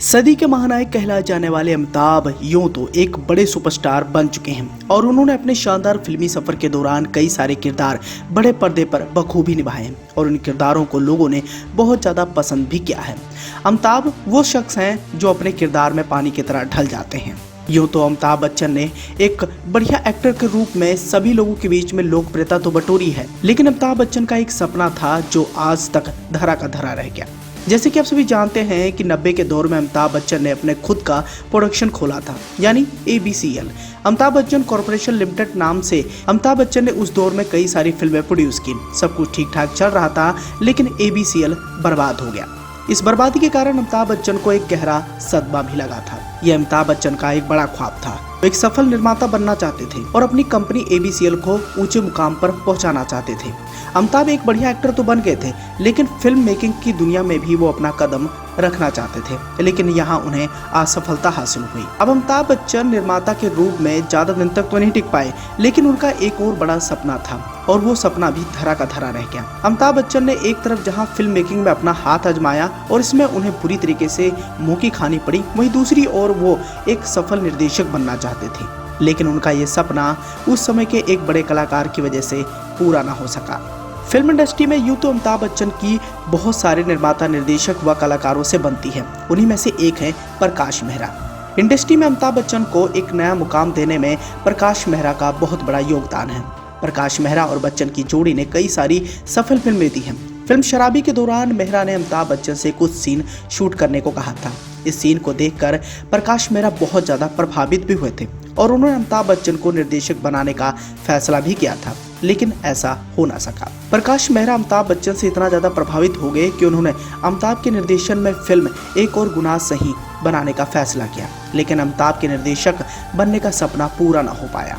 सदी के महानायक कहलाए जाने वाले अमिताभ यूं तो एक बड़े सुपरस्टार बन चुके हैं और उन्होंने अपने शानदार फिल्मी सफर के दौरान कई सारे किरदार बड़े पर्दे पर बखूबी निभाए हैं और उन किरदारों को लोगों ने बहुत ज़्यादा पसंद भी किया है। अमिताभ वो शख्स हैं जो अपने किरदार में पानी की तरह ढल जाते हैं। यूँ तो अमिताभ बच्चन ने एक बढ़िया एक्टर के रूप में सभी लोगों के बीच में लोकप्रियता तो बटोरी है, लेकिन अमिताभ बच्चन का एक सपना था जो आज तक धरा का धरा रह गया। जैसे कि आप सभी जानते हैं कि 90 के दौर में अमिताभ बच्चन ने अपने खुद का प्रोडक्शन खोला था, यानी ABCL Amitabh Bachchan corporation limited नाम से। अमिताभ बच्चन ने उस दौर में कई सारी फिल्में प्रोड्यूस की, सब कुछ ठीक ठाक चल रहा था, लेकिन ABCL बर्बाद हो गया। इस बर्बादी के कारण अमिताभ बच्चन को एक गहरा सदमा भी लगा था। यह अमिताभ बच्चन का एक बड़ा ख्वाब था। वो एक सफल निर्माता बनना चाहते थे और अपनी कंपनी ABCL को ऊंचे मुकाम पर पहुंचाना चाहते थे। अमिताभ एक बढ़िया एक्टर तो बन गए थे, लेकिन फिल्म मेकिंग की दुनिया में भी वो अपना कदम रखना चाहते थे, लेकिन यहाँ उन्हें असफलता हासिल हुई। अब अमिताभ बच्चन निर्माता के रूप में ज्यादा दिन तक तो नहीं टिक पाए, लेकिन उनका एक और बड़ा सपना था और वो सपना भी धरा का धरा रह गया। अमिताभ बच्चन ने एक तरफ जहां फिल्म मेकिंग में अपना हाथ आजमाया और इसमें उन्हें बुरी तरीके से मुंह की खानी पड़ी, वहीं दूसरी ओर वो एक सफल निर्देशक बनना चाहते थे, लेकिन उनका ये सपना उस समय के एक बड़े कलाकार की वजह से पूरा ना हो सका। फिल्म इंडस्ट्री में यूँ तो अमिताभ बच्चन की बहुत सारे निर्माता, निर्देशक व कलाकारों से बनती है। उन्हीं में से एक है प्रकाश मेहरा। इंडस्ट्री में अमिताभ बच्चन को एक नया मुकाम देने में प्रकाश मेहरा का बहुत बड़ा योगदान है। प्रकाश मेहरा और बच्चन की जोड़ी ने कई सारी सफल फिल्में दी हैं। फिल्म शराबी के दौरान मेहरा ने अमिताभ बच्चन से कुछ सीन शूट करने को कहा था। इस सीन को देखकर प्रकाश मेहरा बहुत ज़्यादा प्रभावित भी हुए थे और उन्होंने अमिताभ बच्चन को निर्देशक बनाने का फैसला भी किया था, लेकिन ऐसा हो ना सका। प्रकाश मेहरा अमिताभ बच्चन से इतना ज़्यादा प्रभावित हो गए कि उन्होंने अमिताभ के निर्देशन में फिल्म एक और गुनाह सही बनाने का फैसला किया, लेकिन अमिताभ के निर्देशक बनने का सपना पूरा ना हो पाया।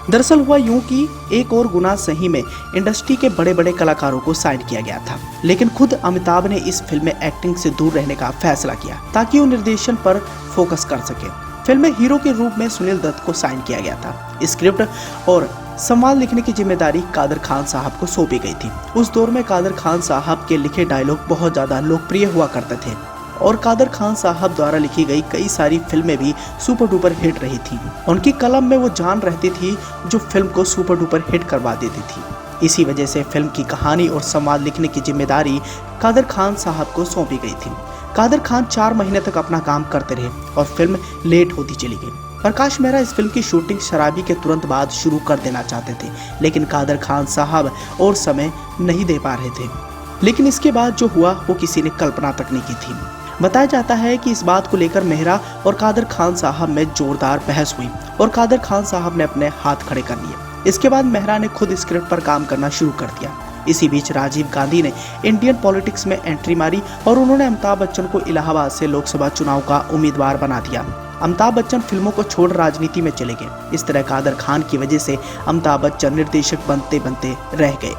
दरअसल हुआ यूं कि एक और गुनाह सही में इंडस्ट्री के बड़े बड़े कलाकारों को साइन किया गया था, लेकिन खुद अमिताभ ने इस फिल्म में एक्टिंग से दूर रहने का फैसला किया ताकि वो निर्देशन पर फोकस कर सके। फिल्म में हीरो के रूप में सुनील दत्त को साइन किया गया था। स्क्रिप्ट और संवाद लिखने की जिम्मेदारी कादर खान साहब को सौंपी गई थी। उस दौर में कादर खान साहब के लिखे डायलॉग बहुत ज़्यादा लोकप्रिय हुआ करते थे और कादर खान साहब द्वारा लिखी गई कई सारी फिल्में भी सुपर डुपर हिट रही थी। उनकी कलम में वो जान रहती थी जो फिल्म को सुपर डुपर हिट करवा देती थी। इसी वजह से फिल्म की कहानी और संवाद लिखने की जिम्मेदारी कादर खान साहब को सौंपी गई थी। कादर खान 4 महीने तक अपना काम करते रहे और फिल्म लेट होती चली गई। प्रकाश मेहरा इस फिल्म की शूटिंग शराबी के तुरंत बाद शुरू कर देना चाहते थे, लेकिन कादर खान साहब और समय नहीं दे पा रहे थे। लेकिन इसके बाद जो हुआ वो किसी ने कल्पना तक नहीं की थी। बताया जाता है कि इस बात को लेकर मेहरा और कादर खान साहब में जोरदार बहस हुई और कादर खान साहब ने अपने हाथ खड़े कर लिए। इसके बाद मेहरा ने खुद स्क्रिप्ट पर काम करना शुरू कर दिया। इसी बीच राजीव गांधी ने इंडियन पॉलिटिक्स में एंट्री मारी और उन्होंने अमिताभ बच्चन को इलाहाबाद से लोकसभा चुनाव का उम्मीदवार बना दिया। अमिताभ बच्चन फिल्मों को छोड़ राजनीति में चले गए। इस तरह कादर खान की वजह से अमिताभ बच्चन निर्देशक बनते बनते रह गए।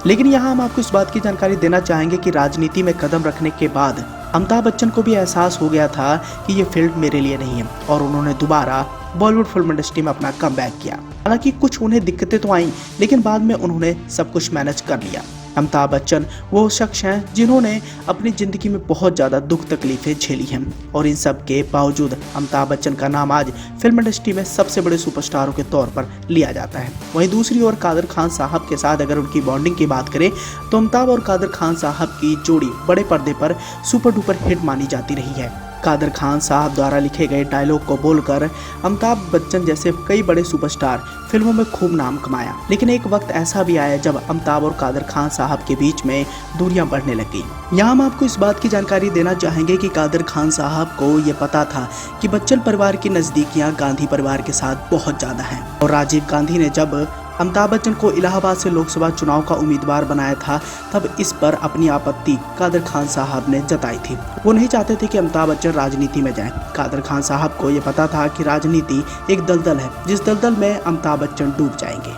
लेकिन यहाँ हम आपको इस बात की जानकारी देना चाहेंगे कि राजनीति में कदम रखने के बाद अमिताभ बच्चन को भी एहसास हो गया था कि ये फील्ड मेरे लिए नहीं है और उन्होंने दोबारा बॉलीवुड फिल्म इंडस्ट्री में अपना कमबैक किया। हालांकि कुछ उन्हें दिक्कतें तो आईं, लेकिन बाद में उन्होंने सब कुछ मैनेज कर लिया। अमिताभ बच्चन वो शख्स हैं जिन्होंने अपनी ज़िंदगी में बहुत ज़्यादा दुख तकलीफ़ें झेली हैं और इन सब के बावजूद अमिताभ बच्चन का नाम आज फिल्म इंडस्ट्री में सबसे बड़े सुपरस्टारों के तौर पर लिया जाता है। वहीं दूसरी ओर कादर खान साहब के साथ अगर उनकी बॉन्डिंग की बात करें तो अमिताभ और कादर खान साहब की जोड़ी बड़े पर्दे पर सुपर डुपर हिट मानी जाती रही है। कादर खान साहब द्वारा लिखे गए डायलॉग को बोलकर अमिताभ बच्चन जैसे कई बड़े सुपरस्टार फिल्मों में खूब नाम कमाया, लेकिन एक वक्त ऐसा भी आया जब अमिताभ और कादर खान साहब के बीच में दूरियां बढ़ने लगी। यहाँ हम आपको इस बात की जानकारी देना चाहेंगे कि कादर खान साहब को ये पता था कि बच्चन परिवार की नज़दीकियाँ गांधी परिवार के साथ बहुत ज़्यादा हैं और राजीव गांधी ने जब अमिताभ बच्चन को इलाहाबाद से लोकसभा चुनाव का उम्मीदवार बनाया था तब इस पर अपनी आपत्ति कादर खान साहब ने जताई थी। वो नहीं चाहते थे कि अमिताभ बच्चन राजनीति में जाएं। कादर खान साहब को ये पता था कि राजनीति एक दलदल है जिस दलदल में अमिताभ बच्चन डूब जाएंगे।